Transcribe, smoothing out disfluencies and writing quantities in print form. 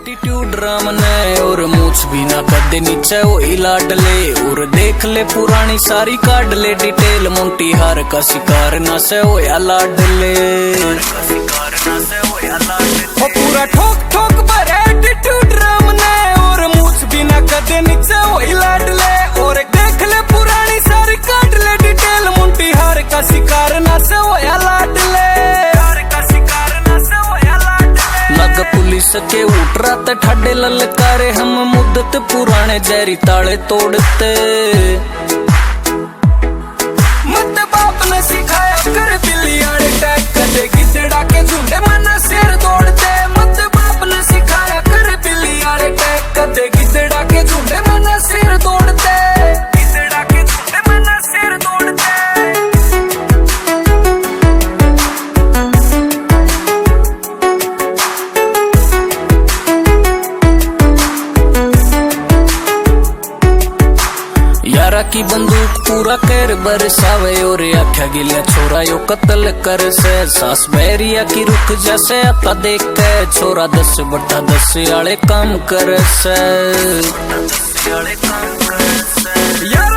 attitude Ram ने और मूछ भी ना कदे नीचे वो लाडले और देख ले पुरानी सारी काट ले डिटेल मोंटी हार का शिकार ना से वो या लाडले वो पूरा ठोक ठोक पर एटीट्यूड राम ने और मूछ भी ना कदे नीचे वो लाडले और देख ले पुरानी सारी काट ले डिटेल मोंटी हार का शिकार ना से वो या लाडले पुलिस के उठ रात ठाडे ललकारे हम मुद्दत पुराने जहरी ताले तोड़ते मत बाप ने सिखाया कर बिल्लियाड़े टैग कदे गिद्धड़ा के झुंडे मना शेर दौड़ते मत बाप ने सिखाया कर बिल्लियाड़े टैग कदे गिद्धड़ा के झुंडे मना शेर दौड़ते गिद्धड़ा के झुंडे मना शेर दौड़ते यारा की बंदूक पूरा कर बरसावे और आख्या गिलिया छोरा यो कत्ल कर से सास बैरिया की रुक जैसे आता देख के छोरा 10/10 आले काम कर से यारा